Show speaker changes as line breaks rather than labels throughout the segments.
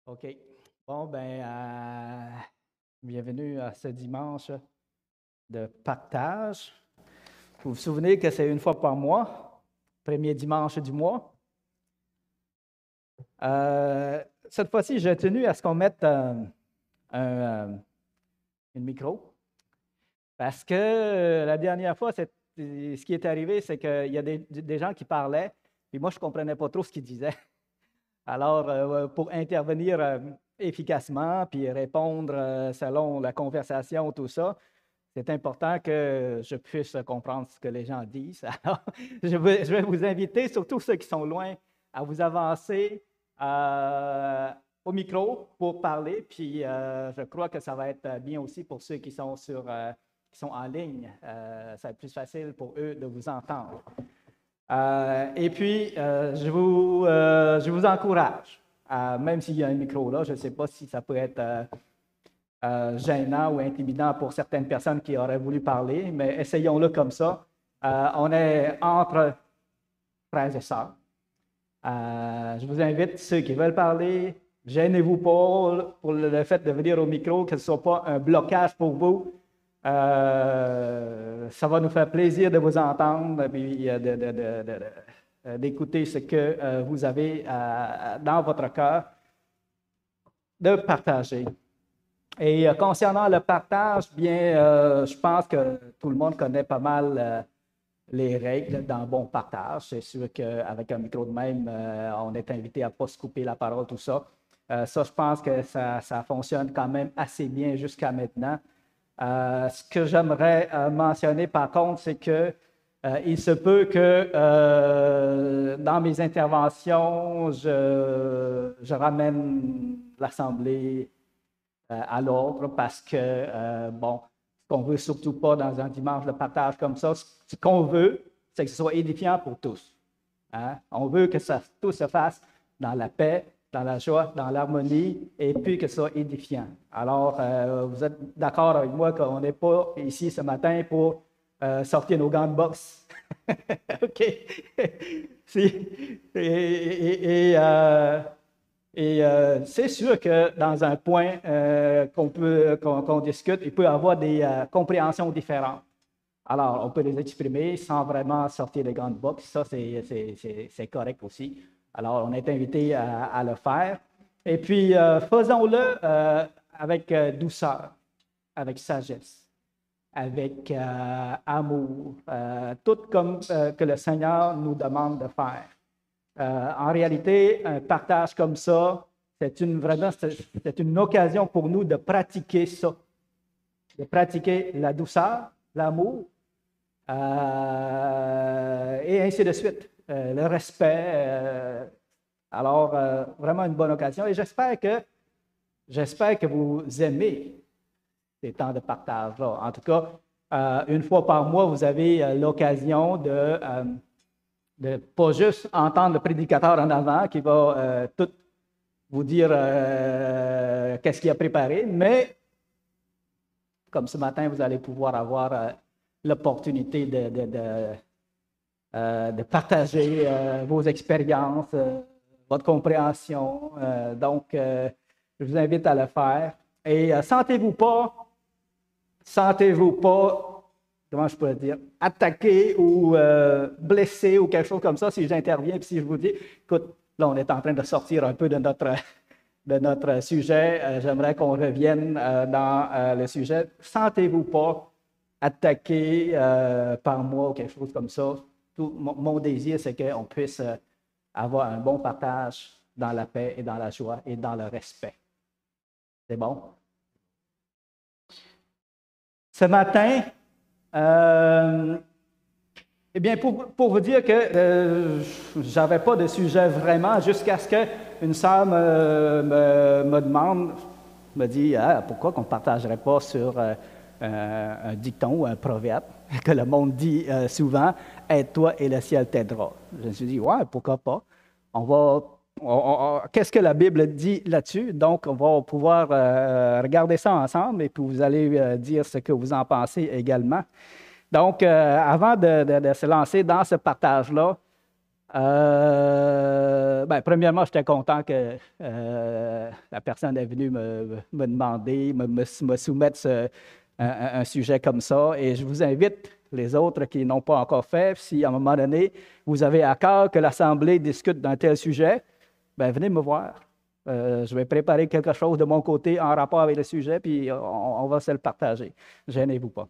OK. Bon, bienvenue à ce dimanche de partage. Vous vous souvenez que c'est une fois par mois, premier dimanche du mois. Cette fois-ci, j'ai tenu à ce qu'on mette un micro parce que la dernière fois, ce qui est arrivé, c'est qu'il y a des gens qui parlaient, et moi, je ne comprenais pas trop ce qu'ils disaient. Alors, pour intervenir efficacement puis répondre selon la conversation, tout ça, c'est important que je puisse comprendre ce que les gens disent. Alors, je vais vous inviter, surtout ceux qui sont loin, à vous avancer au micro pour parler. Puis, je crois que ça va être bien aussi pour ceux qui sont qui sont en ligne. Ça va être plus facile pour eux de vous entendre. Et puis, je vous encourage, même s'il y a un micro là, je ne sais pas si ça peut être gênant ou intimidant pour certaines personnes qui auraient voulu parler, mais essayons-le comme ça. On est entre frères et sœurs. Je vous invite, ceux qui veulent parler, gênez-vous pas pour le fait de venir au micro, que ce ne soit pas un blocage pour vous. Ça va nous faire plaisir de vous entendre et d'écouter ce que vous avez dans votre cœur, de partager. Et concernant le partage, je pense que tout le monde connaît pas mal les règles d'un bon partage. C'est sûr qu'avec un micro de même, on est invité à ne pas se couper la parole, tout ça. Ça, je pense que ça fonctionne quand même assez bien jusqu'à maintenant. Ce que j'aimerais mentionner, par contre, c'est que il se peut que dans mes interventions, je ramène l'Assemblée à l'ordre parce que, ce qu'on ne veut surtout pas dans un dimanche de partage comme ça, ce qu'on veut, c'est que ce soit édifiant pour tous. Hein? On veut que tout se fasse dans la paix, dans la joie, dans l'harmonie, et puis que ce soit édifiant. Alors, vous êtes d'accord avec moi qu'on n'est pas ici ce matin pour sortir nos gants de boxe. OK. Si. C'est sûr que dans un point qu'on discute, il peut y avoir des compréhensions différentes. Alors, on peut les exprimer sans vraiment sortir les gants de boxe. Ça, c'est correct aussi. Alors, on est invité à le faire. Et puis, faisons-le avec douceur, avec sagesse, avec amour, tout comme que le Seigneur nous demande de faire. En réalité, un partage comme ça, c'est une occasion pour nous de pratiquer ça, de pratiquer la douceur, l'amour, et ainsi de suite. Le respect. Alors, vraiment une bonne occasion. Et j'espère que vous aimez ces temps de partage-là. En tout cas, une fois par mois, vous avez l'occasion de pas juste entendre le prédicateur en avant qui va tout vous dire qu'est-ce qu'il a préparé, mais comme ce matin, vous allez pouvoir avoir l'opportunité de partager vos expériences, votre compréhension. Donc, je vous invite à le faire. Et sentez-vous pas, comment je pourrais dire, attaqué ou blessé ou quelque chose comme ça si j'interviens et si je vous dis, écoute, là, on est en train de sortir un peu de notre sujet. J'aimerais qu'on revienne dans le sujet. Sentez-vous pas attaqué par moi ou quelque chose comme ça. Mon désir, c'est qu'on puisse avoir un bon partage dans la paix et dans la joie et dans le respect. C'est bon? Ce matin, eh bien, pour vous dire que je n'avais pas de sujet vraiment jusqu'à ce qu'une sœur me demande, me dit pourquoi qu'on ne partagerait pas sur un dicton ou un proverbe que le monde dit souvent, aide-toi et le ciel t'aidera. Je me suis dit, ouais, pourquoi pas? Qu'est-ce que la Bible dit là-dessus? Donc, on va pouvoir regarder ça ensemble et puis vous allez dire ce que vous en pensez également. Donc, avant de se lancer dans ce partage-là, Premièrement, j'étais content que la personne est venue me demander, me soumettre un sujet comme ça. Et je vous invite, les autres qui n'ont pas encore fait, si à un moment donné, vous avez à cœur que l'Assemblée discute d'un tel sujet, ben, venez me voir. Je vais préparer quelque chose de mon côté en rapport avec le sujet, puis on va se le partager. Gênez-vous pas.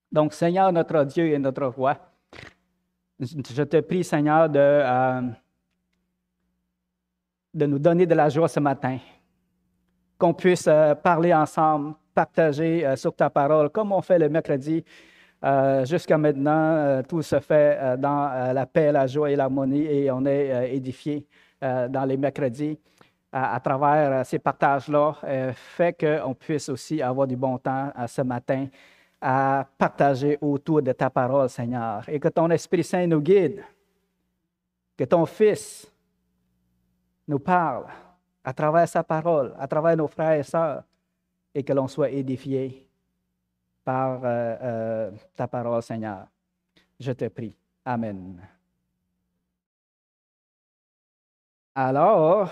Donc, Seigneur, notre Dieu et notre Roi, je te prie, Seigneur, de nous donner de la joie ce matin, qu'on puisse parler ensemble, partager sur ta parole, comme on fait le mercredi. Jusqu'à maintenant, tout se fait dans la paix, la joie et l'harmonie, et on est édifié dans les mercredis à travers ces partages-là, fait qu'on puisse aussi avoir du bon temps ce matin à partager autour de ta parole, Seigneur, et que ton Esprit Saint nous guide, que ton Fils nous parle à travers sa parole, à travers nos frères et sœurs, et que l'on soit édifié par ta parole, Seigneur. Je te prie. Amen. Alors,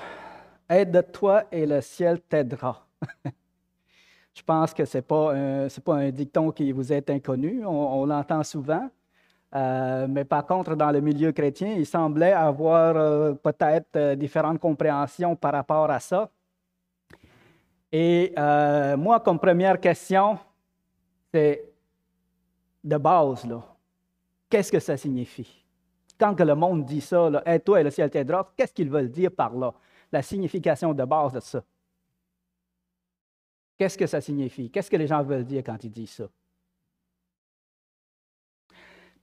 aide-toi et le ciel t'aidera. Je pense que ce n'est pas un dicton qui vous est inconnu, on l'entend souvent. Mais par contre, dans le milieu chrétien, il semblait avoir peut-être différentes compréhensions par rapport à ça. Et moi, comme première question, c'est de base, là, qu'est-ce que ça signifie? Quand que le monde dit ça, là, aide-toi et le ciel t'aidera, qu'est-ce qu'ils veulent dire par là? La signification de base de ça. Qu'est-ce que ça signifie? Qu'est-ce que les gens veulent dire quand ils disent ça?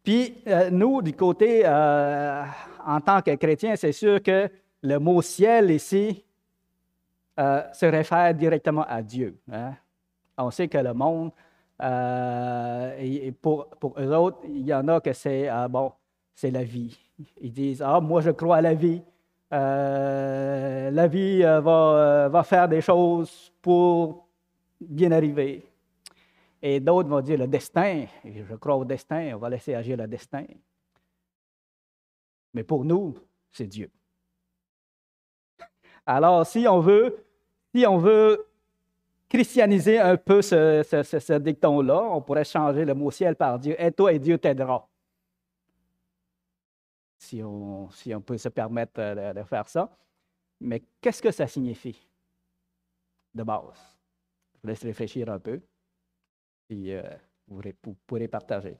Puis, nous, du côté, en tant que chrétiens, c'est sûr que le mot ciel ici se réfère directement à Dieu. Hein? On sait que le monde, et pour eux autres, il y en a que c'est, c'est la vie. Ils disent, moi je crois à la vie. La vie va faire des choses pour bien arriver. Et d'autres vont dire le destin. Je crois au destin, on va laisser agir le destin. Mais pour nous, c'est Dieu. Alors, si on veut christianiser un peu ce dicton-là, on pourrait changer le mot ciel par Dieu. Aide-toi et Dieu t'aidera. Si on peut se permettre de faire ça. Mais qu'est-ce que ça signifie de base? Je vous laisse réfléchir un peu, puis vous pourrez partager.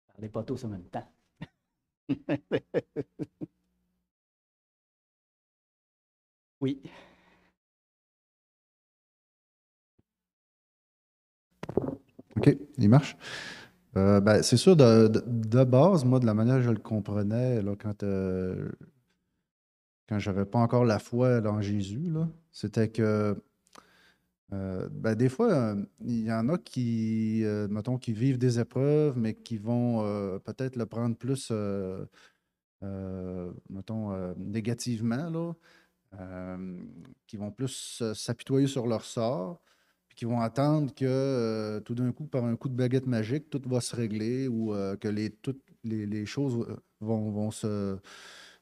Parlez pas tous en même temps. Oui.
OK, il marche. C'est sûr, de base, moi, de la manière que je le comprenais, là, quand j'avais pas encore la foi dans Jésus, là, c'était que des fois, il y en a qui, mettons, qui vivent des épreuves, mais qui vont peut-être le prendre plus, mettons, négativement, là, qui vont plus s'apitoyer sur leur sort, puis qui vont attendre que tout d'un coup, par un coup de baguette magique, tout va se régler ou que toutes les choses vont se.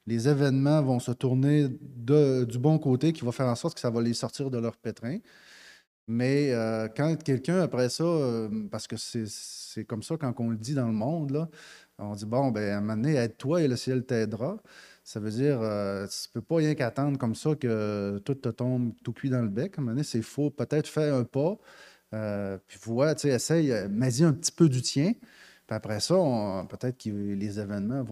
Les événements vont se tourner du bon côté, qui va faire en sorte que ça va les sortir de leur pétrin. Mais quand quelqu'un, après ça, parce que c'est comme ça quand on le dit dans le monde, là, on dit, bon, ben, à un moment donné, aide-toi et le ciel t'aidera. Ça veut dire, tu ne peux pas rien qu'attendre comme ça que tout te tombe tout cuit dans le bec. À un moment donné, c'est faux. Peut-être faire un pas, puis vois, tu sais, essaye, mais un petit peu du tien. Puis après ça, peut-être que les événements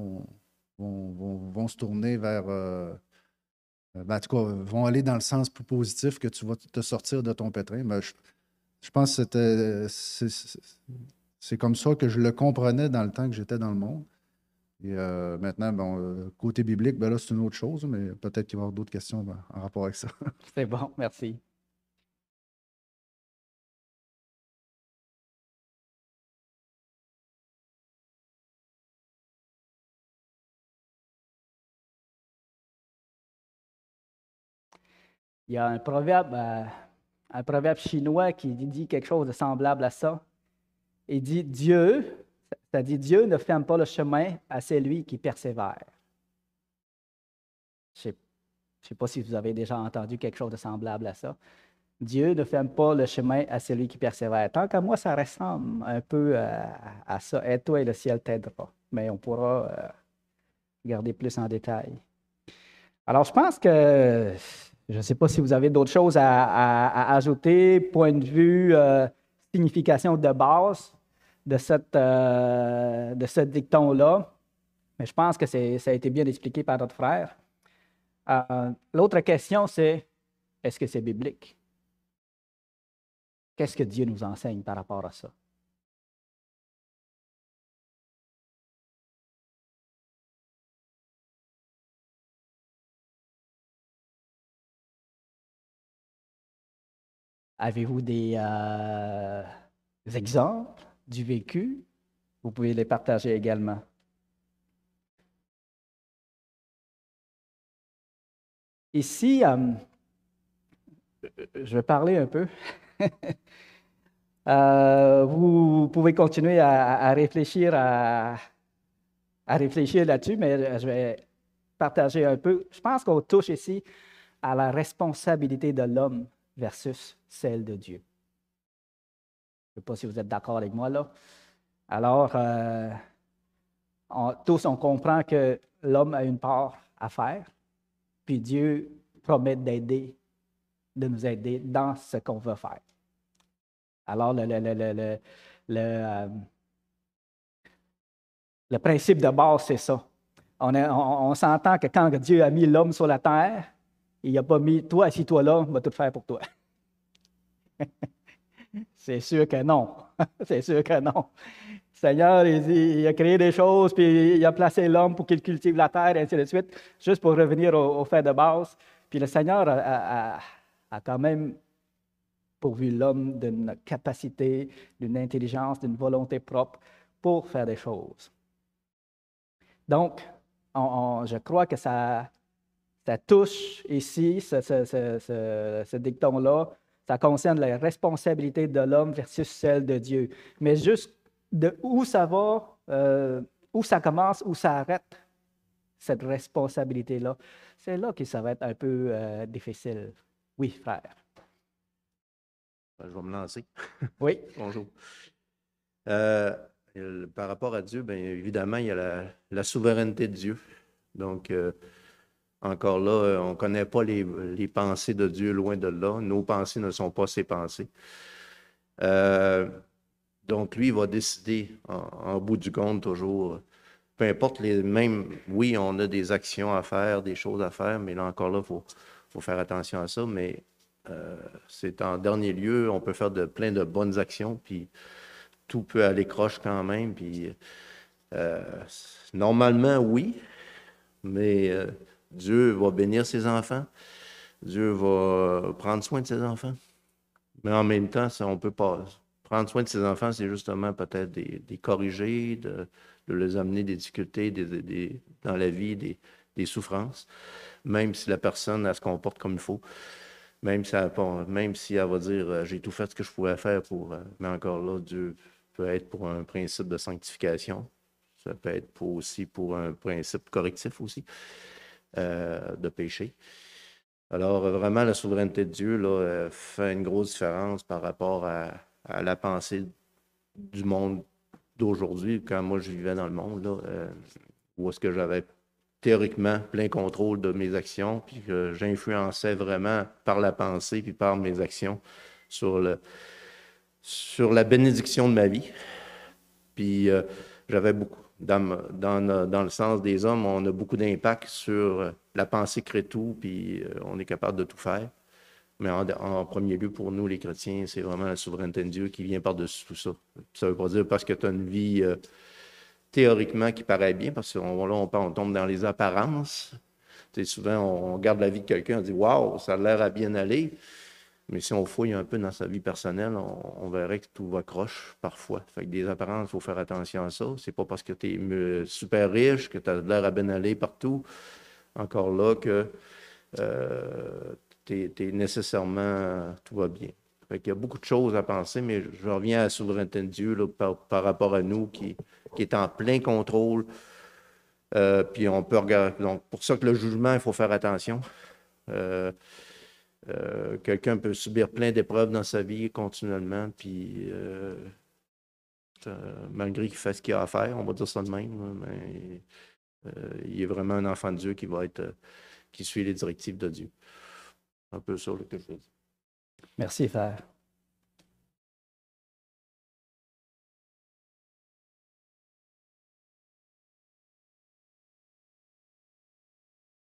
vont se tourner vers, en tout cas, vont aller dans le sens plus positif que tu vas te sortir de ton pétrin. Mais je pense que c'est comme ça que je le comprenais dans le temps que j'étais dans le monde. Et maintenant, bon, côté biblique, ben là, c'est une autre chose, mais peut-être qu'il va y avoir d'autres questions en rapport avec ça.
C'est bon, merci. Il y a un proverbe chinois qui dit quelque chose de semblable à ça. Il dit Dieu, ça dit Dieu ne ferme pas le chemin à celui qui persévère. Je ne sais pas si vous avez déjà entendu quelque chose de semblable à ça. Dieu ne ferme pas le chemin à celui qui persévère. Tant qu'à moi, ça ressemble un peu à ça. Aide-toi et le ciel t'aidera. Mais on pourra regarder plus en détail. Alors, je pense que, je ne sais pas si vous avez d'autres choses à ajouter, point de vue, signification de base de ce dicton-là. Mais je pense que ça a été bien expliqué par notre frère. L'autre question, c'est, est-ce que c'est biblique? Qu'est-ce que Dieu nous enseigne par rapport à ça? Avez-vous des exemples du vécu? Vous pouvez les partager également. Ici, je vais parler un peu. Vous pouvez continuer à réfléchir réfléchir là-dessus, mais je vais partager un peu. Je pense qu'on touche ici à la responsabilité de l'homme versus celle de Dieu. Je ne sais pas si vous êtes d'accord avec moi là. Alors, tous, on comprend que l'homme a une part à faire, puis Dieu promet de nous aider dans ce qu'on veut faire. Alors, le principe de base, c'est ça. On s'entend que quand Dieu a mis l'homme sur la terre, il n'a pas mis « toi, assis-toi là, on va tout faire pour toi ». C'est sûr que non. C'est sûr que non. Le Seigneur, il a créé des choses, puis il a placé l'homme pour qu'il cultive la terre, et ainsi de suite, juste pour revenir au fait de base. Puis le Seigneur a quand même pourvu l'homme d'une capacité, d'une intelligence, d'une volonté propre pour faire des choses. Donc, je crois que ça touche ici, ce dicton-là, ça concerne la responsabilité de l'homme versus celle de Dieu. Mais juste de où ça va, où ça commence, où ça arrête, cette responsabilité-là, c'est là que ça va être un peu difficile. Oui, frère.
Je vais me lancer.
Oui.
Bonjour. Par rapport à Dieu, bien évidemment, il y a la souveraineté de Dieu. Donc, encore là, on ne connaît pas les pensées de Dieu, loin de là. Nos pensées ne sont pas ses pensées. Donc, lui, il va décider en bout du compte toujours. Peu importe oui, on a des actions à faire, des choses à faire, mais là encore là, il faut faire attention à ça. Mais c'est en dernier lieu, on peut faire plein de bonnes actions, puis tout peut aller croche quand même. Puis normalement, oui, mais Dieu va bénir ses enfants. Dieu va prendre soin de ses enfants. Mais en même temps, on ne peut pas. Prendre soin de ses enfants, c'est justement peut-être des corriger, de les amener des difficultés dans la vie, des souffrances, même si la personne, elle se comporte comme il faut, même si elle va dire j'ai tout fait ce que je pouvais faire pour. Mais encore là, Dieu peut être pour un principe de sanctification. Ça peut être aussi pour un principe correctif aussi, de péché. Alors, vraiment, la souveraineté de Dieu là, fait une grosse différence par rapport à la pensée du monde d'aujourd'hui. Quand moi, je vivais dans le monde, là, où est-ce que j'avais théoriquement plein contrôle de mes actions, puis que j'influençais vraiment par la pensée puis par mes actions sur la bénédiction de ma vie. Puis, j'avais beaucoup, dans le sens des hommes, on a beaucoup d'impact sur la pensée crée tout, puis on est capable de tout faire. Mais en premier lieu, pour nous, les chrétiens, c'est vraiment la souveraineté de Dieu qui vient par-dessus tout ça. Ça ne veut pas dire parce que tu as une vie théoriquement qui paraît bien, parce que là, on tombe dans les apparences. Tu sais, souvent, on regarde la vie de quelqu'un, on dit « Wow, ça a l'air à bien aller ». Mais si on fouille un peu dans sa vie personnelle, on verrait que tout va croche parfois. Fait que des apparences, il faut faire attention à ça. C'est pas parce que tu es super riche, que tu as l'air à bien aller partout. Encore là, que nécessairement, tout va bien. Fait qu'il y a beaucoup de choses à penser, mais je reviens à la souveraineté de Dieu là, par rapport à nous, qui est en plein contrôle. Puis on peut regarder. Donc, pour ça que le jugement, il faut faire attention. Quelqu'un peut subir plein d'épreuves dans sa vie continuellement, puis malgré qu'il fasse ce qu'il a à faire, on va dire ça de même, là, mais il est vraiment un enfant de Dieu qui suit les directives de Dieu. Un peu ça que je veux dire.
Merci, frère.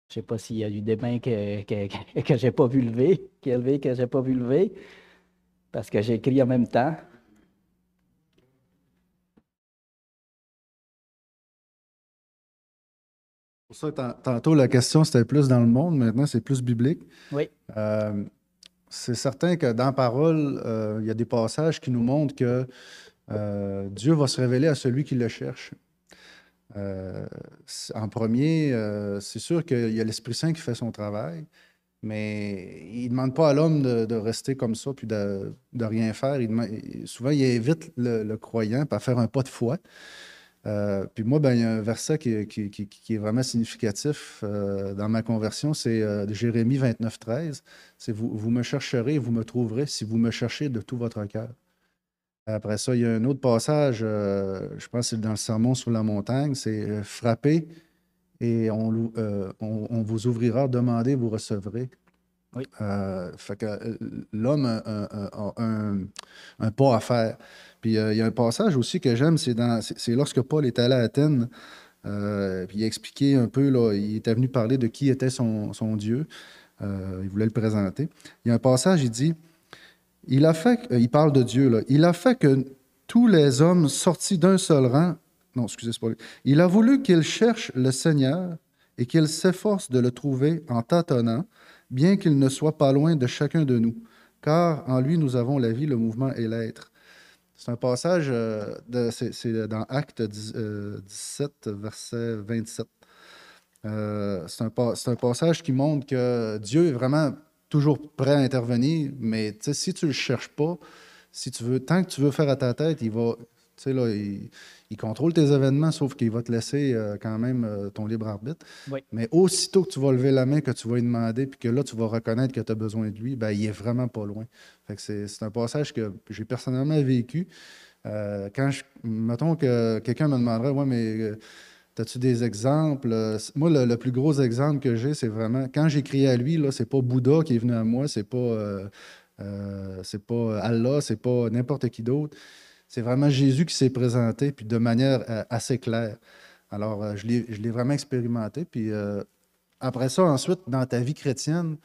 Je ne sais pas s'il y a eu des mains que je n'ai pas vu lever, que je n'ai pas vu lever, parce que j'ai écrit en même temps.
Pour ça, tantôt, la question, c'était plus dans le monde. Maintenant, c'est plus biblique.
Oui.
C'est certain que dans la parole, il y a des passages qui nous montrent que Dieu va se révéler à celui qui le cherche. En premier, c'est sûr qu'il y a l'Esprit Saint qui fait son travail, mais il ne demande pas à l'homme de rester comme ça puis de rien faire. Souvent, il invite le croyant à faire un pas de foi. Puis moi, il y a un verset qui est vraiment significatif dans ma conversion, c'est Jérémie 29, 13. C'est vous me chercherez et vous me trouverez si vous me cherchez de tout votre cœur. Après ça, il y a un autre passage, je pense que c'est dans le Sermon sur la montagne, c'est frappez et on vous ouvrira, demandez, vous recevrez.
Oui.
Fait que l'homme a un pas à faire. Puis il y a un passage aussi que j'aime, c'est lorsque Paul est allé à Athènes, puis il a expliqué un peu, là, il était venu parler de qui était son Dieu. Il voulait le présenter. Il y a un passage, il dit, il parle de Dieu, là, il a fait que tous les hommes sortis d'un seul rang, non, excusez, c'est pas lui. Il a voulu qu'ils cherchent le Seigneur et qu'ils s'efforcent de le trouver en tâtonnant, bien qu'il ne soit pas loin de chacun de nous, car en lui nous avons la vie, le mouvement et l'être. C'est un passage, c'est dans Actes 17, verset 27. C'est un passage qui montre que Dieu est vraiment toujours prêt à intervenir, mais si tu ne le cherches pas, tant que tu veux faire à ta tête, il contrôle tes événements, sauf qu'il va te laisser quand même ton libre arbitre.
Oui.
Mais aussitôt que tu vas lever la main, que tu vas lui demander, puis que là, tu vas reconnaître que tu as besoin de lui, il est vraiment pas loin. Fait que c'est un passage que j'ai personnellement vécu. Mettons que quelqu'un me demanderait, ouais, mais as-tu des exemples? Moi, le plus gros exemple que j'ai, c'est vraiment, quand j'ai crié à lui, là, c'est pas Bouddha qui est venu à moi, c'est pas Allah, c'est pas n'importe qui d'autre. C'est vraiment Jésus qui s'est présenté, puis de manière assez claire. Alors, je l'ai vraiment expérimenté. Puis après ça, ensuite, dans ta vie chrétienne,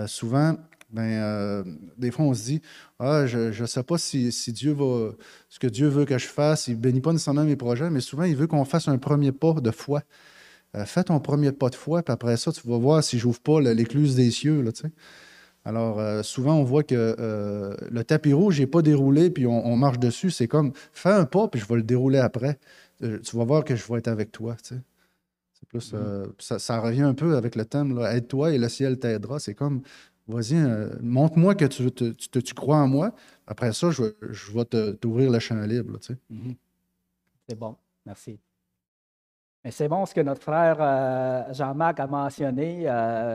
souvent, des fois, on se dit, je ne sais pas si Dieu va, ce que Dieu veut que je fasse. Il ne bénit pas nécessairement mes projets, mais souvent, il veut qu'on fasse un premier pas de foi. Fais ton premier pas de foi, puis après ça, tu vas voir si je n'ouvre pas l'écluse des cieux, là, tu sais. Alors, souvent, on voit que le tapis rouge n'est pas déroulé, puis on marche dessus. C'est comme, fais un pas, puis je vais le dérouler après. Tu vas voir que je vais être avec toi. Tu sais. C'est plus, ça revient un peu avec le thème, là, aide-toi et le ciel t'aidera. C'est comme, vas-y, montre-moi que tu crois en moi. Après ça, je vais t'ouvrir le champ libre. Tu sais.
C'est bon, merci. Mais c'est bon ce que notre frère Jean-Marc a mentionné,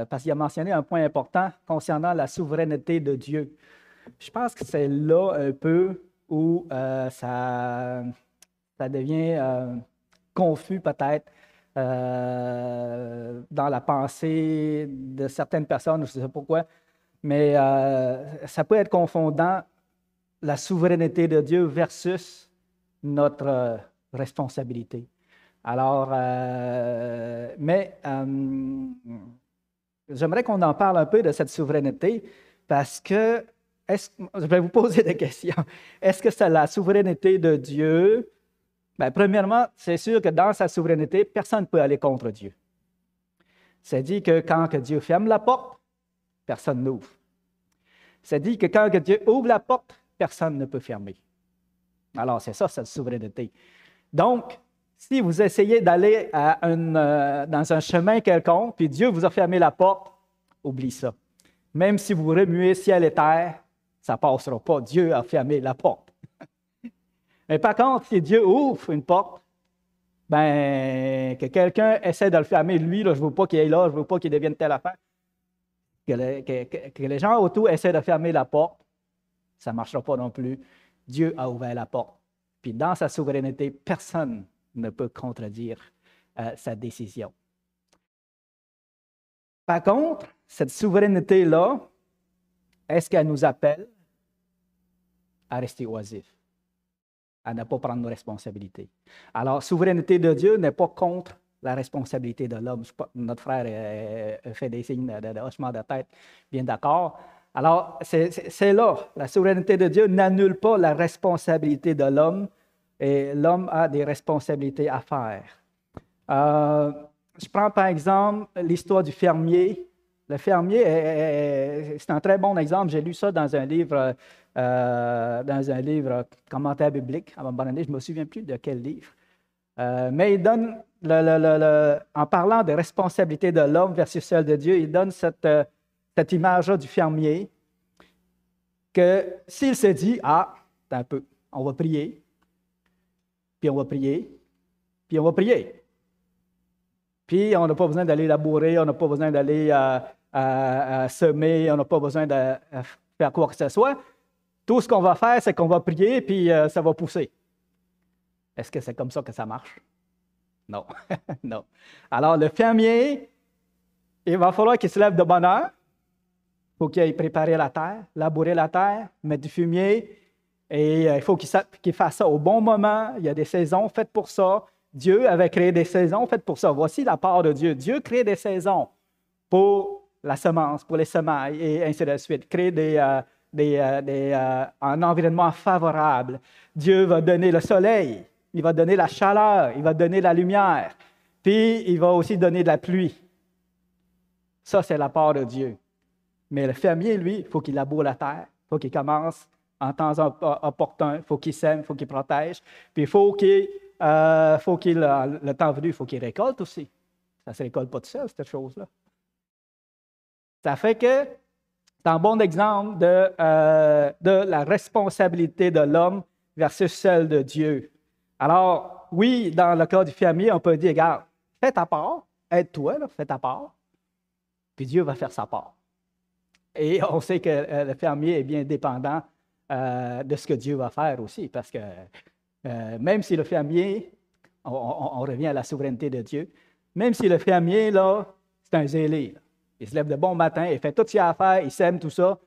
parce qu'il a mentionné un point important concernant la souveraineté de Dieu. Je pense que c'est là un peu où ça devient confus peut-être dans la pensée de certaines personnes, je ne sais pas pourquoi, mais ça peut être confondant la souveraineté de Dieu versus notre responsabilité. Alors, j'aimerais qu'on en parle un peu de cette souveraineté parce que, je vais vous poser des questions. Est-ce que c'est la souveraineté de Dieu? Bien, premièrement, c'est sûr que dans sa souveraineté, personne ne peut aller contre Dieu. C'est dit que quand que Dieu ferme la porte, personne n'ouvre. C'est dit que quand que Dieu ouvre la porte, personne ne peut fermer. Alors, c'est ça, cette souveraineté. Donc, si vous essayez d'aller dans un chemin quelconque, puis Dieu vous a fermé la porte, oublie ça. Même si vous remuez ciel et terre, ça ne passera pas. Dieu a fermé la porte. Mais par contre, si Dieu ouvre une porte, ben, que quelqu'un essaie de le fermer, lui, là, je ne veux pas qu'il aille là, je ne veux pas qu'il devienne telle affaire. Que les gens autour essaient de fermer la porte, ça ne marchera pas non plus. Dieu a ouvert la porte. Puis dans sa souveraineté, personne ne peut contredire sa décision. Par contre, cette souveraineté-là, est-ce qu'elle nous appelle à rester oisifs, à ne pas prendre nos responsabilités? Alors, souveraineté de Dieu n'est pas contre la responsabilité de l'homme. Notre frère fait des signes de hochement de tête, bien d'accord. Alors, c'est là, la souveraineté de Dieu n'annule pas la responsabilité de l'homme, et l'homme a des responsabilités à faire. Je prends par exemple l'histoire du fermier. Le fermier, c'est un très bon exemple. J'ai lu ça dans un livre commentaire biblique. À un moment donné, je ne me souviens plus de quel livre. Mais il donne, en parlant des responsabilités de l'homme versus celle de Dieu, il donne cette image-là du fermier que s'il se dit, un peu, on va prier, puis on va prier, puis on va prier. Puis, on n'a pas besoin d'aller labourer, on n'a pas besoin d'aller semer, on n'a pas besoin de faire quoi que ce soit. Tout ce qu'on va faire, c'est qu'on va prier, puis ça va pousser. Est-ce que c'est comme ça que ça marche? Non. Non. Alors, le fermier, il va falloir qu'il se lève de bonne heure. Il faut qu'il aille préparer la terre, labourer la terre, mettre du fumier. Et il faut qu'il fasse ça au bon moment. Il y a des saisons faites pour ça. Dieu avait créé des saisons faites pour ça. Voici la part de Dieu. Dieu crée des saisons pour la semence, pour les semailles, et ainsi de suite. Crée un environnement favorable. Dieu va donner le soleil, il va donner la chaleur, il va donner la lumière, puis il va aussi donner de la pluie. Ça, c'est la part de Dieu. Mais le fermier, lui, il faut qu'il laboure la terre, il faut qu'il commence en temps opportun, il faut qu'il sème, il faut qu'il protège, puis il faut le temps venu, il faut qu'il récolte aussi. Ça ne se récolte pas tout seul, cette chose-là. Ça fait que c'est un bon exemple de la responsabilité de l'homme versus celle de Dieu. Alors, oui, dans le cas du fermier, on peut dire, regarde, fais ta part, aide-toi, fais ta part, puis Dieu va faire sa part. Et on sait que le fermier est bien dépendant de ce que Dieu va faire aussi, parce que même si le fermier, on revient à la souveraineté de Dieu, même si le fermier, là, c'est un zélé, là. Il se lève de bon matin, il fait tout ce qu'il a à faire, il sème tout ça,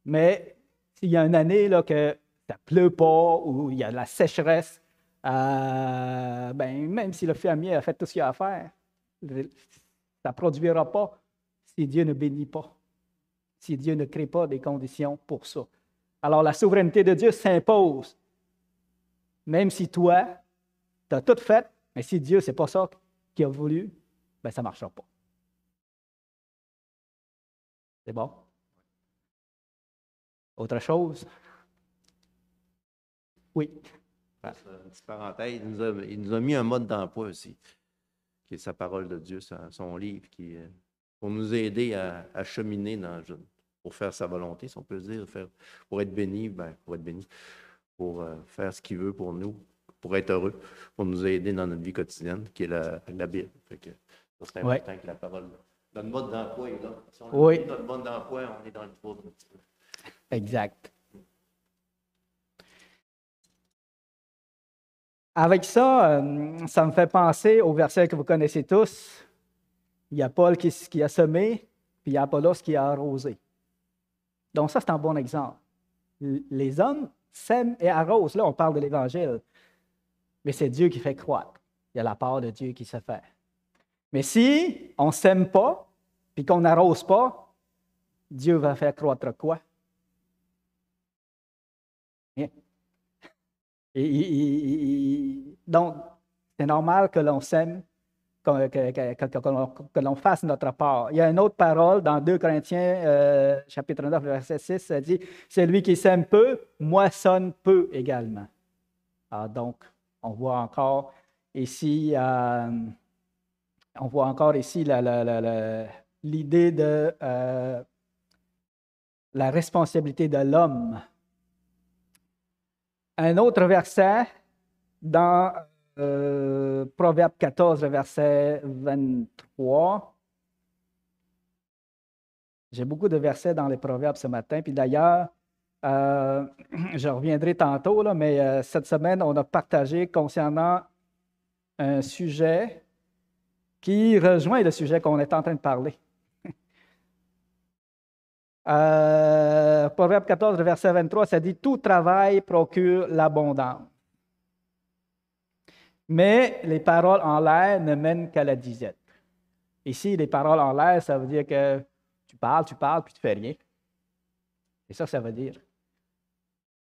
mais s'il y a une année là, que ça ne pleut pas ou il y a de la sécheresse, même si le fermier a fait tout ce qu'il a à faire, ça ne produira pas si Dieu ne bénit pas, si Dieu ne crée pas des conditions pour ça. Alors la souveraineté de Dieu s'impose. Même si toi, tu as tout fait, mais si Dieu, ce n'est pas ça qu'il a voulu, ça ne marchera pas. C'est bon? Autre chose? Oui.
Une petite parenthèse, il nous a mis un mode d'emploi aussi, qui est sa parole de Dieu, son livre, pour nous aider à cheminer pour faire sa volonté, si on peut dire, pour être béni, pour faire ce qu'il veut pour nous, pour être heureux, pour nous aider dans notre vie quotidienne, qui est la Bible. Fait que c'est important que la parole. Notre mode d'emploi est là. Si on a notre mode d'emploi, on est dans le trouble un petit peu.
Exact. Avec ça, ça me fait penser au verset que vous connaissez tous. Il y a Paul qui a semé, puis il y a Apollos qui a arrosé. Donc ça, c'est un bon exemple. Les hommes sèment et arrosent. Là, on parle de l'Évangile. Mais c'est Dieu qui fait croître. Il y a la part de Dieu qui se fait. Mais si on ne sème pas, puis qu'on n'arrose pas, Dieu va faire croître quoi? Rien. Donc, c'est normal que l'on sème, que l'on fasse notre part. Il y a une autre parole dans 2 Corinthiens, chapitre 9, verset 6, ça dit « Celui qui sème peu, moissonne peu également. » Donc, on voit encore ici l'idée la responsabilité de l'homme. Un autre verset dans Proverbe 14, verset 23. J'ai beaucoup de versets dans les Proverbes ce matin. Puis d'ailleurs, je reviendrai tantôt, là, mais cette semaine, on a partagé concernant un sujet qui rejoint le sujet qu'on est en train de parler. Proverbe 14, verset 23, ça dit « Tout travail procure l'abondance. Mais les paroles en l'air ne mènent qu'à la disette. » Ici, les paroles en l'air, ça veut dire que tu parles, puis tu fais rien. C'est ça que ça veut dire.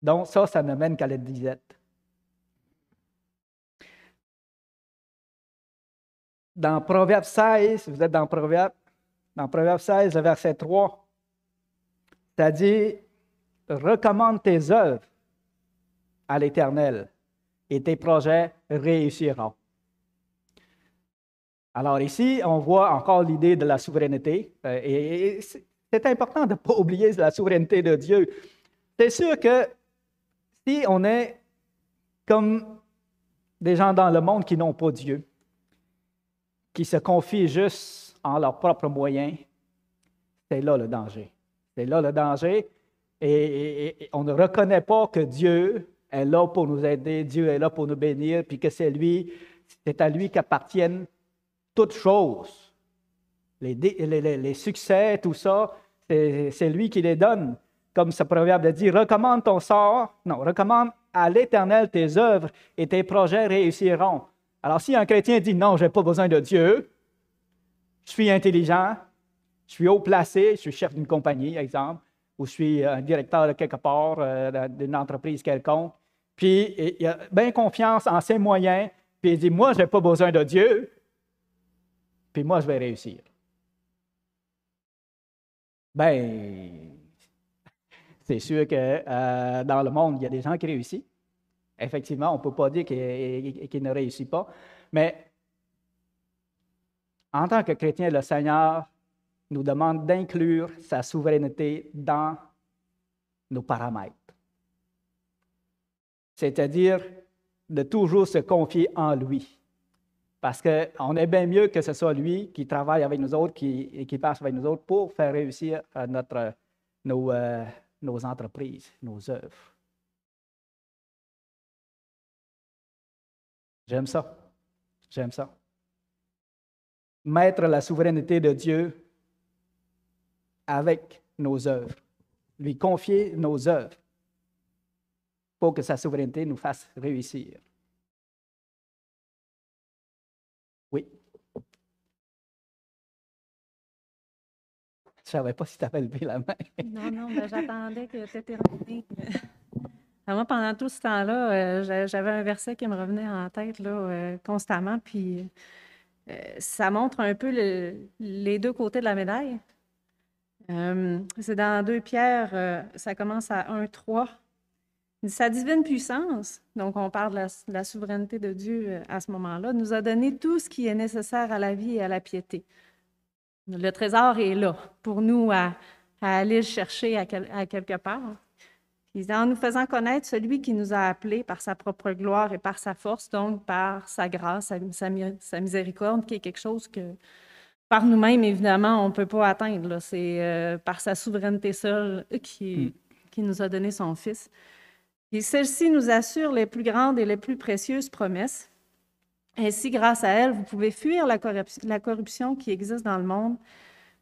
Donc, ça ne mène qu'à la disette. Dans Proverbe 16, vous êtes dans Proverbe 16, le verset 3, ça dit « Recommande tes œuvres à l'Éternel et tes projets réussiront. » Alors ici, on voit encore l'idée de la souveraineté. Et c'est important de ne pas oublier la souveraineté de Dieu. C'est sûr que si on est comme des gens dans le monde qui n'ont pas Dieu, qui se confient juste en leurs propres moyens, c'est là le danger. C'est là le danger. Et on ne reconnaît pas que Dieu est là pour nous aider, Dieu est là pour nous bénir, puis que c'est à lui qu'appartiennent toutes choses. Les succès, tout ça, c'est lui qui les donne. Comme ce proverbe le dit, recommande à l'Éternel tes œuvres et tes projets réussiront. Alors, si un chrétien dit non, je n'ai pas besoin de Dieu, je suis intelligent, je suis haut placé, je suis chef d'une compagnie, exemple, ou je suis un directeur de quelque part, d'une entreprise quelconque, puis il a bien confiance en ses moyens, puis il dit moi, je n'ai pas besoin de Dieu, puis moi, je vais réussir. Bien, c'est sûr que dans le monde, il y a des gens qui réussissent. Effectivement, on ne peut pas dire qu'ils ne réussissent pas. Mais en tant que chrétien, le Seigneur nous demande d'inclure sa souveraineté dans nos paramètres. C'est-à-dire de toujours se confier en lui. Parce qu'on est bien mieux que ce soit lui qui travaille avec nous autres, qui passe avec nous autres pour faire réussir nos entreprises, nos œuvres. J'aime ça. J'aime ça. Mettre la souveraineté de Dieu avec nos œuvres. Lui confier nos œuvres pour que sa souveraineté nous fasse réussir. Oui. Je ne savais pas si tu avais levé la main.
Non, ben, j'attendais que tu étais revenu. Moi, pendant tout ce temps-là, j'avais un verset qui me revenait en tête là, constamment, puis ça montre un peu les deux côtés de la médaille. C'est dans 2 Pierre, ça commence à 1:3. Il dit, sa divine puissance, donc on parle de la souveraineté de Dieu à ce moment-là, nous a donné tout ce qui est nécessaire à la vie et à la piété. Le trésor est là pour nous à aller le chercher à quelque part. Il dit, en nous faisant connaître celui qui nous a appelés par sa propre gloire et par sa force, donc par sa grâce, sa miséricorde, qui est quelque chose que par nous-mêmes, évidemment, on ne peut pas atteindre. Là. C'est par sa souveraineté seule qui nous a donné son Fils. Et celle-ci nous assure les plus grandes et les plus précieuses promesses. Ainsi, grâce à elle, vous pouvez fuir la corruption qui existe dans le monde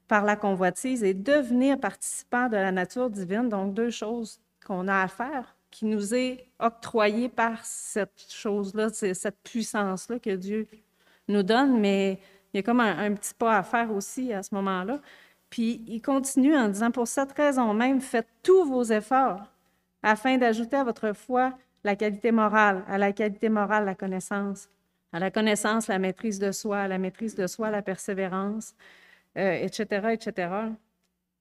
par la convoitise et devenir participant de la nature divine. Donc, 2 choses qu'on a à faire, qui nous est octroyée par cette chose-là, cette puissance-là que Dieu nous donne, mais il y a comme un petit pas à faire aussi à ce moment-là. Puis, il continue en disant, pour cette raison même, faites tous vos efforts afin d'ajouter à votre foi la qualité morale, à la qualité morale, la connaissance, à la connaissance, la maîtrise de soi, à la maîtrise de soi, la persévérance, etc., etc.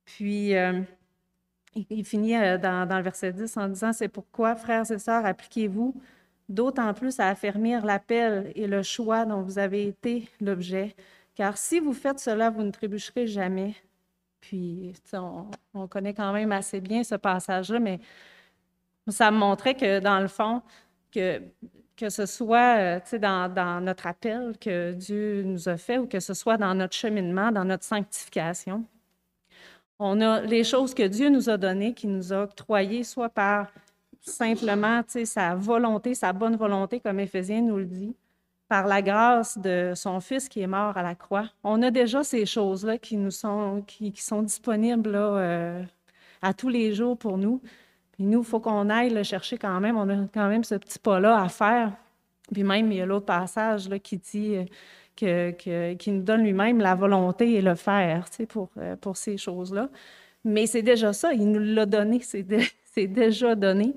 Puis, il finit dans le verset 10 en disant, « C'est pourquoi, frères et sœurs, appliquez-vous d'autant plus à affermir l'appel et le choix dont vous avez été l'objet, car si vous faites cela, vous ne trébucherez jamais, Puis, tu sais, on connaît quand même assez bien ce passage-là, mais ça me montrait que, dans le fond, que ce soit tu sais, dans notre appel que Dieu nous a fait ou que ce soit dans notre cheminement, dans notre sanctification, on a les choses que Dieu nous a données, qui nous a octroyées, soit par simplement tu sais, sa volonté, sa bonne volonté, comme Éphésiens nous le dit, par la grâce de son Fils qui est mort à la croix. On a déjà ces choses-là qui nous sont, qui sont disponibles là, à tous les jours pour nous. Puis nous, il faut qu'on aille le chercher quand même. On a quand même ce petit pas-là à faire. Puis même, il y a l'autre passage là, qui dit qui nous donne lui-même la volonté et le faire, tu sais, pour ces choses-là. Mais c'est déjà ça, il nous l'a donné, c'est déjà donné.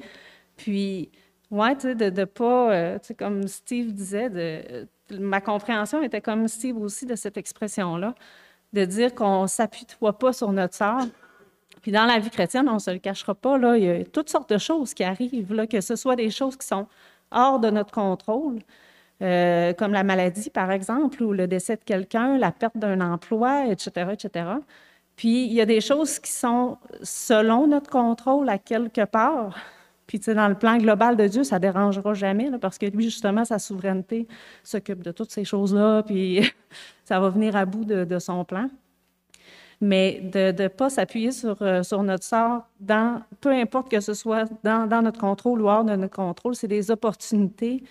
Puis, ouais, tu sais, de pas, tu sais, comme Steve disait, ma compréhension était comme Steve aussi de cette expression-là, de dire qu'on ne s'appuie-toi pas sur notre sort. Puis dans la vie chrétienne, on ne se le cachera pas, là, il y a toutes sortes de choses qui arrivent, là, que ce soit des choses qui sont hors de notre contrôle, comme la maladie, par exemple, ou le décès de quelqu'un, la perte d'un emploi, etc., etc. Puis, il y a des choses qui sont selon notre contrôle à quelque part. Puis, tu sais, dans le plan global de Dieu, ça ne dérangera jamais, là, parce que lui, justement, sa souveraineté s'occupe de toutes ces choses-là, puis ça va venir à bout de son plan. Mais de ne pas s'appuyer sur notre sort, peu importe que ce soit dans notre contrôle ou hors de notre contrôle, c'est des opportunités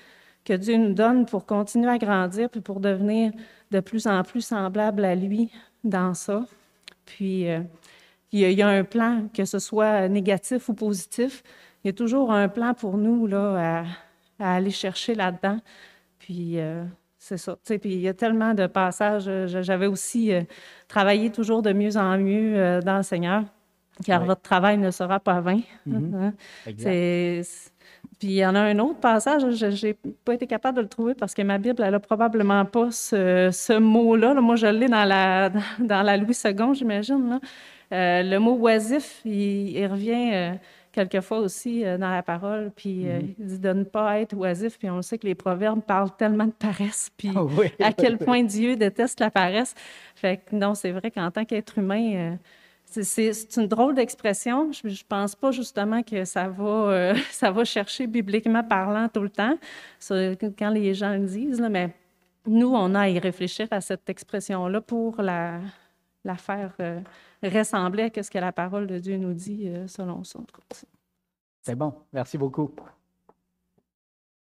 que Dieu nous donne pour continuer à grandir, puis pour devenir de plus en plus semblable à lui dans ça. Puis, il y a un plan, que ce soit négatif ou positif, il y a toujours un plan pour nous là, à aller chercher là-dedans. Puis, c'est ça. Tu sais, puis il y a tellement de passages. J'avais aussi travaillé toujours de mieux en mieux dans le Seigneur, car votre travail ne sera pas vain. Hein? Puis il y en a un autre passage, je n'ai pas été capable de le trouver parce que ma Bible, elle n'a probablement pas ce mot-là. Là, moi, je l'ai dans la Louis II, j'imagine. Là. Le mot oisif, il revient quelquefois aussi dans la parole, puis il dit de ne pas être oisif, puis on sait que les proverbes parlent tellement de paresse, puis à quel point Dieu déteste la paresse. Fait que non, c'est vrai qu'en tant qu'être humain, c'est une drôle d'expression. Je ne pense pas justement que ça va chercher bibliquement parlant tout le temps, quand les gens le disent, là, mais nous, on a à y réfléchir à cette expression-là pour la faire ressembler à ce que la parole de Dieu nous dit selon ça.
C'est bon, merci beaucoup.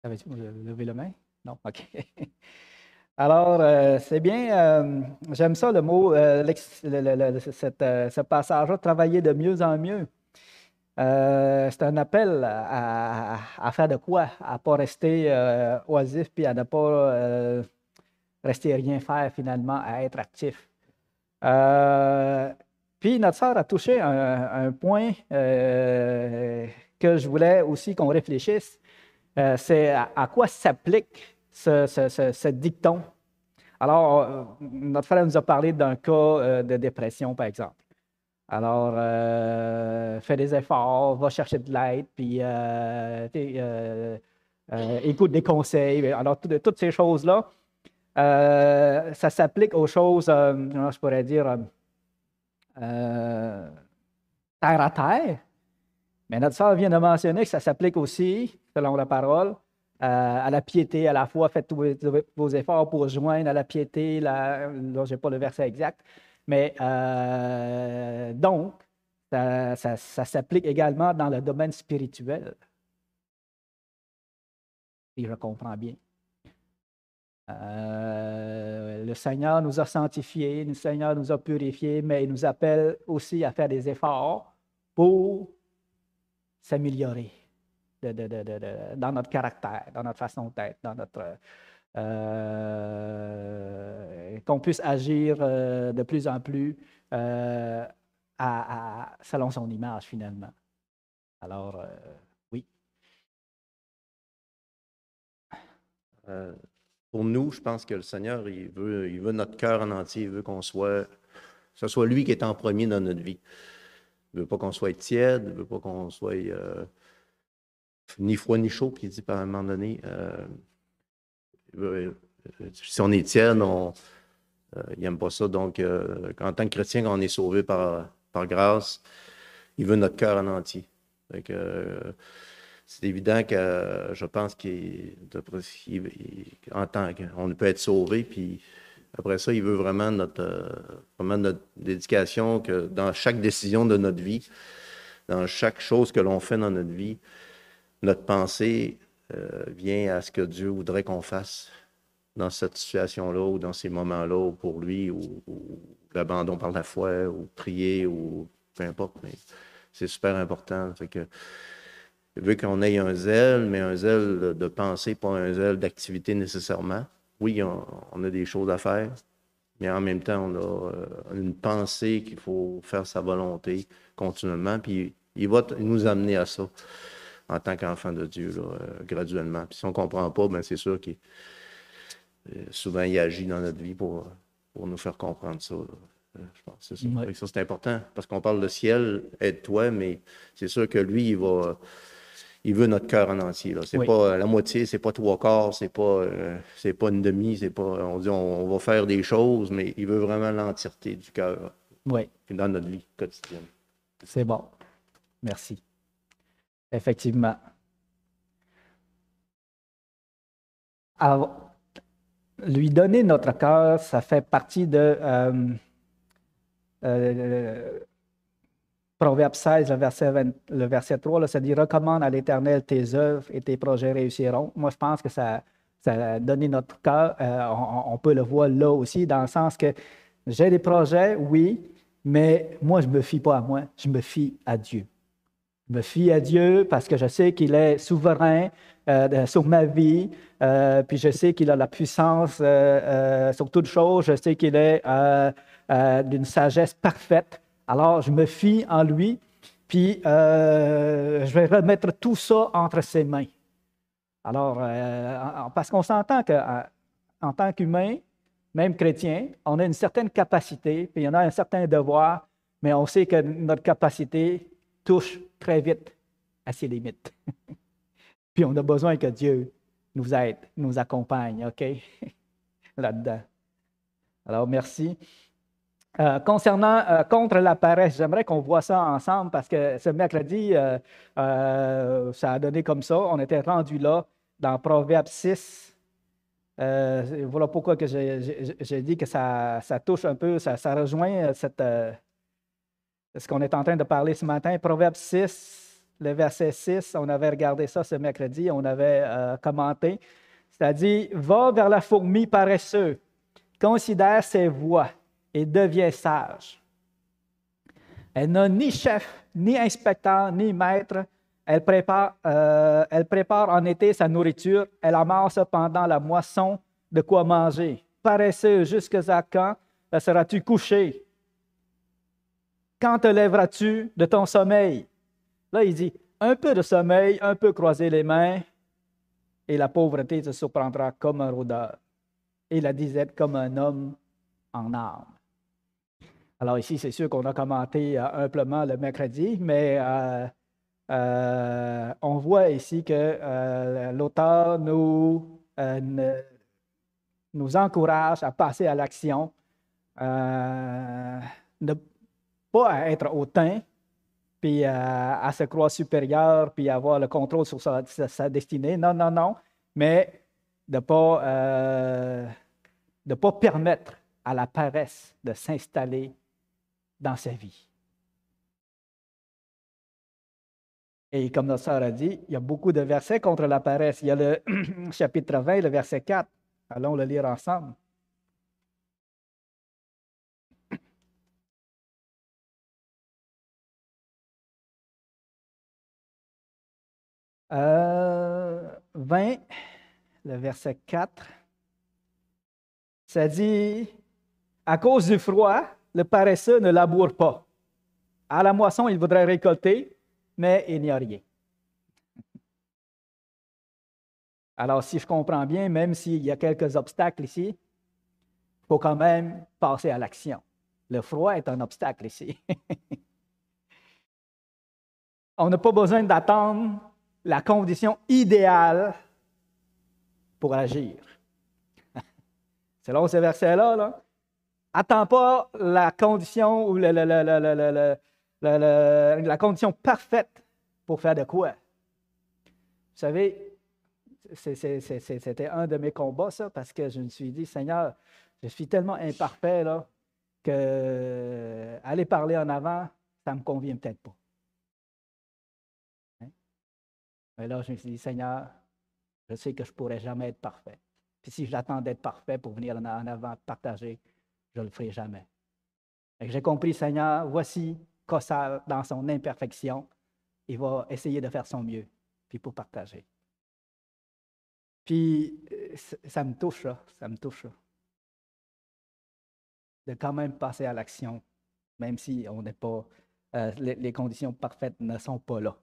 Avais-tu levé la main? Non? OK. Alors, c'est bien, j'aime ça le mot, ce passage-là, travailler de mieux en mieux. C'est un appel à faire de quoi? À ne pas rester oisif, puis à ne pas rester rien faire finalement, à être actif. Puis notre sœur a touché un point que je voulais aussi qu'on réfléchisse. C'est à quoi s'applique ce dicton. Alors, notre frère nous a parlé d'un cas de dépression, par exemple. Alors, fais des efforts, va chercher de l'aide, puis écoute des conseils. Alors, toutes ces choses-là, ça s'applique aux choses, je pourrais dire, terre à terre. Mais notre sœur vient de mentionner que ça s'applique aussi, selon la parole, à la piété, à la foi. Faites tous vos efforts pour joindre à la piété. Là, je n'ai pas le verset exact. Mais donc, ça s'applique également dans le domaine spirituel. Si je comprends bien. Le Seigneur nous a sanctifiés, le Seigneur nous a purifiés, mais il nous appelle aussi à faire des efforts pour s'améliorer dans notre caractère, dans notre façon d'être, dans notre qu'on puisse agir de plus en plus selon son image finalement. Alors, oui.
Pour nous, je pense que le Seigneur, il veut notre cœur en entier, il veut que ce soit lui qui est en premier dans notre vie. Il ne veut pas qu'on soit tiède, il ne veut pas qu'on soit ni froid ni chaud, puis il dit par un moment donné, si on est tiède, Il n'aime pas ça. Donc, en tant que chrétien, quand on est sauvé par grâce, il veut notre cœur en entier. Fait que, c'est évident que je pense qu'en tant qu'on peut être sauvé, puis après ça, il veut vraiment notre dédication, que dans chaque décision de notre vie, dans chaque chose que l'on fait dans notre vie, notre pensée vient à ce que Dieu voudrait qu'on fasse dans cette situation-là ou dans ces moments-là pour lui, ou l'abandon par la foi, ou prier, ou peu importe. Mais c'est super important. Fait que, il veut qu'on ait un zèle, mais un zèle de pensée, pas un zèle d'activité nécessairement. Oui, on a des choses à faire, mais en même temps, on a une pensée qu'il faut faire sa volonté continuellement, puis il va nous amener à ça en tant qu'enfant de Dieu, là, graduellement. Puis si on ne comprend pas, bien, c'est sûr qu'il souvent il agit dans notre vie pour nous faire comprendre ça. Je pense que c'est ça.
Ouais.
Fait que ça, c'est important, parce qu'on parle de ciel, aide-toi, mais c'est sûr que lui, il veut notre cœur en entier. C'est
Oui.
pas la moitié, c'est pas 3/4, c'est pas une demi, c'est pas. On dit on va faire des choses, mais il veut vraiment l'entièreté du cœur
Oui,
dans notre vie quotidienne.
c'est bon. Merci. Effectivement. Alors, lui donner notre cœur, ça fait partie de Proverbe 16, le verset 3, là, ça dit « Recommande à l'Éternel tes œuvres et tes projets réussiront ». Moi, je pense que ça a donné notre cœur. On peut le voir là aussi, dans le sens que j'ai des projets, oui, mais moi, je ne me fie pas à moi, je me fie à Dieu. Je me fie à Dieu parce que je sais qu'il est souverain sur ma vie, puis je sais qu'il a la puissance sur toutes choses, je sais qu'il est d'une sagesse parfaite. Alors, je me fie en lui, puis je vais remettre tout ça entre ses mains. Alors, parce qu'on s'entend qu'en tant qu'humain, même chrétien, on a une certaine capacité, puis on a un certain devoir, mais on sait que notre capacité touche très vite à ses limites. Puis on a besoin que Dieu nous aide, nous accompagne, OK? Là-dedans. Alors, merci. Concernant contre la paresse, j'aimerais qu'on voit ça ensemble parce que ce mercredi, ça a donné comme ça. On était rendu là dans Proverbe 6. Voilà pourquoi que j'ai dit que ça touche un peu, ça rejoint ce qu'on est en train de parler ce matin. Proverbe 6, le verset 6, on avait regardé ça ce mercredi, on avait commenté. C'est-à-dire, va vers la fourmi paresseux, considère ses voies et deviens sage. Elle n'a ni chef, ni inspecteur, ni maître. Elle prépare en été sa nourriture. Elle amasse pendant la moisson de quoi manger. Paresseux, jusqu'à quand seras-tu couché? Quand te lèveras-tu de ton sommeil? Là, il dit, un peu de sommeil, un peu croiser les mains, et la pauvreté te surprendra comme un rôdeur, et la disette comme un homme en armes. Alors ici, c'est sûr qu'on a commenté humblement le mercredi, mais on voit ici que l'auteur nous encourage à passer à l'action, ne pas être hautain, puis à se croire supérieur, puis avoir le contrôle sur sa destinée. Non, non, non, mais de ne pas permettre à la paresse de s'installer dans sa vie. Et comme notre sœur a dit, il y a beaucoup de versets contre la paresse. Il y a le chapitre 20, le verset 4. Allons le lire ensemble. Euh, 20, le verset 4. Ça dit, à cause du froid, le paresseux ne laboure pas. À la moisson, il voudrait récolter, mais il n'y a rien. Alors, si je comprends bien, même s'il y a quelques obstacles ici, il faut quand même passer à l'action. Le froid est un obstacle ici. On n'a pas besoin d'attendre la condition idéale pour agir. Selon ce verset-là, Attends pas la condition ou la condition parfaite pour faire de quoi. Vous savez, c'était un de mes combats, ça, parce que je me suis dit, Seigneur, je suis tellement imparfait là, que aller parler en avant, ça ne me convient peut-être pas. Hein? Mais là, je me suis dit, Seigneur, je sais que je ne pourrais jamais être parfait. Puis si j'attends d'être parfait pour venir en avant partager, je ne le ferai jamais. J'ai compris, Seigneur, voici Cossal dans son imperfection. Il va essayer de faire son mieux, puis pour partager. Puis ça me touche, là, ça me touche. Là. De quand même passer à l'action, même si on n'est pas, les conditions parfaites ne sont pas là.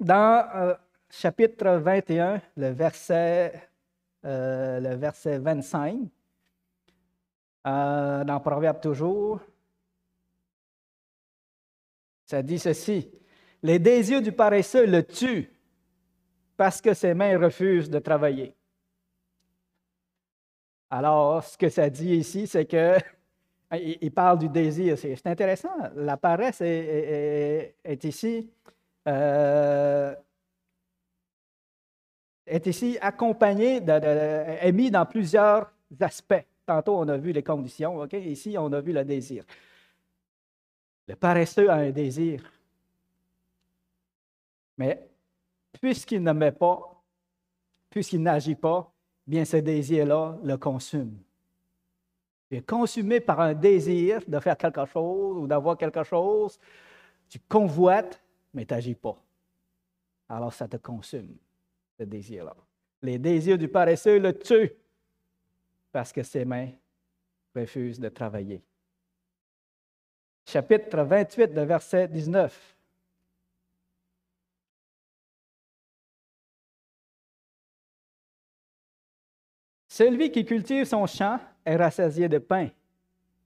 Dans chapitre 21, le verset 25, dans Proverbe toujours, ça dit ceci: « Les désirs du paresseux le tuent parce que ses mains refusent de travailler. » Alors, ce que ça dit ici, c'est que il parle du désir. C'est intéressant. La paresse est ici accompagnée, est mise dans plusieurs aspects. Tantôt, on a vu les conditions. Okay? Ici, on a vu le désir. Le paresseux a un désir. Mais puisqu'il ne met pas, puisqu'il n'agit pas, bien ce désir-là le consume. Tu es consumé par un désir de faire quelque chose ou d'avoir quelque chose, tu convoites, mais tu n'agis pas. Alors ça te consume, ce désir-là. Les désirs du paresseux le tuent parce que ses mains refusent de travailler. Chapitre 28, de verset 19. Celui qui cultive son champ est rassasié de pain,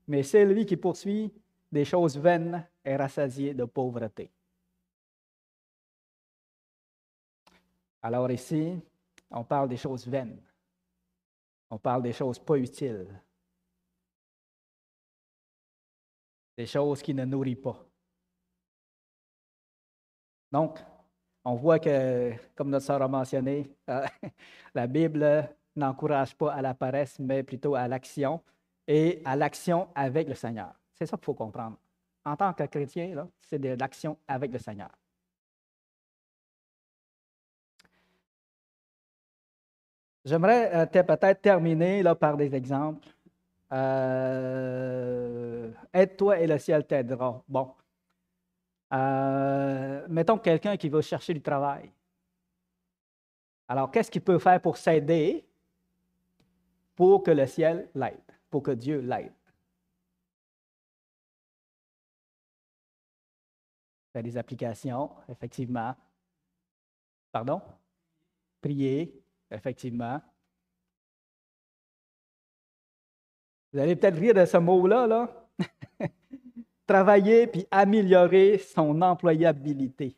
mais celui qui poursuit des choses vaines est rassasié de pauvreté. Alors ici, on parle des choses vaines. On parle des choses pas utiles. Des choses qui ne nourrissent pas. Donc, on voit que, comme notre sœur a mentionné, la Bible n'encourage pas à la paresse, mais plutôt à l'action et à l'action avec le Seigneur. C'est ça qu'il faut comprendre. En tant que chrétien, là, c'est de l'action avec le Seigneur. J'aimerais peut-être terminer là, par des exemples. Aide-toi et le ciel t'aidera. Bon. Mettons quelqu'un qui veut chercher du travail. Alors, qu'est-ce qu'il peut faire pour s'aider pour que le ciel l'aide, pour que Dieu l'aide? Faire des applications, effectivement. Pardon? Prier, effectivement. Vous allez peut-être rire de ce mot-là, là. Travailler puis améliorer son employabilité.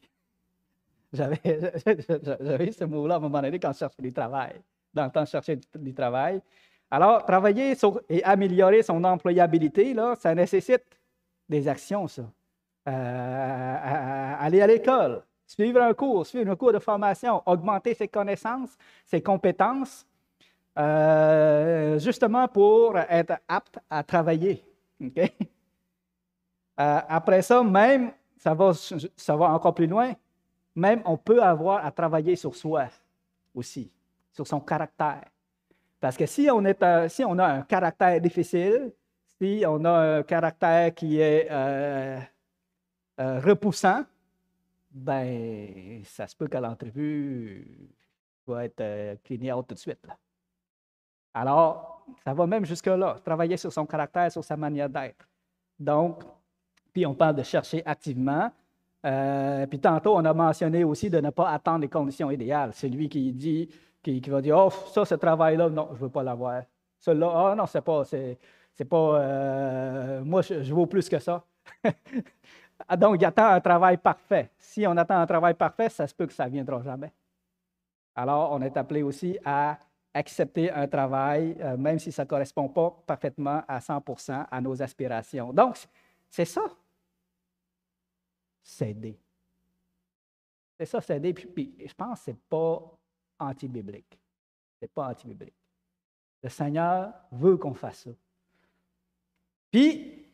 J'avais ce mot-là à un moment donné quand je cherchais du travail, dans le temps de chercher du travail. Alors, travailler et améliorer son employabilité, là, ça nécessite des actions, ça. Aller à l'école, suivre un cours de formation, augmenter ses connaissances, ses compétences, justement pour être apte à travailler. Okay? Après ça, même, ça va encore plus loin, même on peut avoir à travailler sur soi aussi, sur son caractère. Parce que si on a un caractère difficile, si on a un caractère qui est repoussant, ben ça se peut qu'à l'entrevue, va être cleané out tout de suite. Là. Alors, ça va même jusque-là, travailler sur son caractère, sur sa manière d'être. Donc, puis on parle de chercher activement. Puis tantôt, on a mentionné aussi de ne pas attendre les conditions idéales. C'est lui qui dit, qui va dire, oh, ça, ce travail-là, non, je ne veux pas l'avoir. Celui-là, oh non, c'est pas, moi, je vaux plus que ça. Donc, il attend un travail parfait. Si on attend un travail parfait, ça se peut que ça ne viendra jamais. Alors, on est appelé aussi à accepter un travail, même si ça ne correspond pas parfaitement à 100% à nos aspirations. Donc, c'est ça, s'aider. C'est ça, s'aider. Puis, je pense que ce n'est pas anti-biblique. Ce n'est pas anti-biblique. Le Seigneur veut qu'on fasse ça. Puis,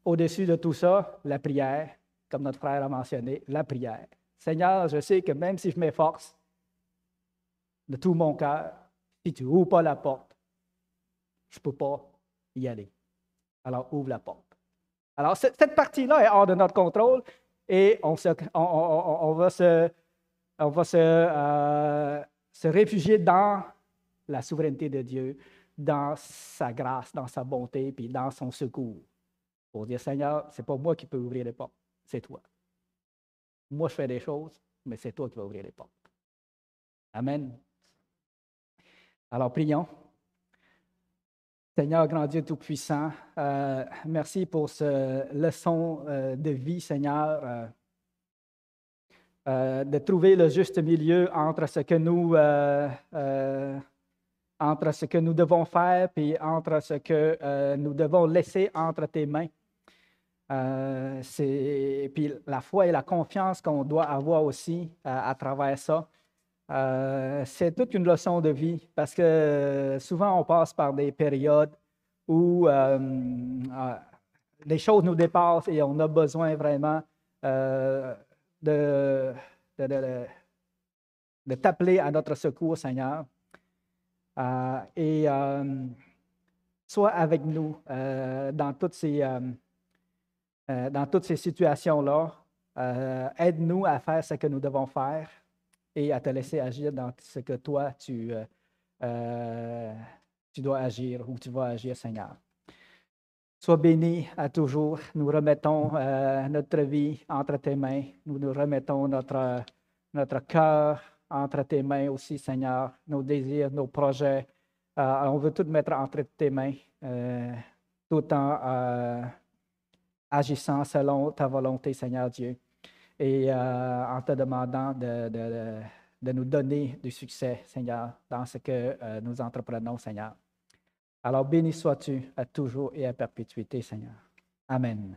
au-dessus de tout ça, la prière, comme notre frère a mentionné, la prière. Seigneur, je sais que même si je m'efforce de tout mon cœur, si tu n'ouvres pas la porte, je ne peux pas y aller. Alors, ouvre la porte. Alors, cette partie-là est hors de notre contrôle et on va se réfugier dans la souveraineté de Dieu, dans sa grâce, dans sa bonté, puis dans son secours. Pour dire, Seigneur, ce n'est pas moi qui peux ouvrir les portes, c'est toi. Moi, je fais des choses, mais c'est toi qui vas ouvrir les portes. Amen. Alors, prions. Seigneur, grand Dieu Tout-Puissant, merci pour cette leçon de vie, Seigneur, de trouver le juste milieu entre ce que nous devons faire et entre ce que nous devons laisser entre tes mains. Puis la foi et la confiance qu'on doit avoir aussi à travers ça. C'est toute une leçon de vie parce que souvent on passe par des périodes où les choses nous dépassent et on a besoin vraiment de t'appeler à notre secours, Seigneur. Sois avec nous dans toutes ces situations-là. Aide-nous à faire ce que nous devons faire et à te laisser agir dans ce que toi, tu dois agir ou tu vas agir, Seigneur. Sois béni à toujours. Nous remettons notre vie entre tes mains. Nous remettons notre cœur entre tes mains aussi, Seigneur. Nos désirs, nos projets. On veut tout mettre entre tes mains, tout en agissant selon ta volonté, Seigneur Dieu. Et en te demandant de nous donner du succès, Seigneur, dans ce que nous entreprenons, Seigneur. Alors, béni sois-tu à toujours et à perpétuité, Seigneur. Amen.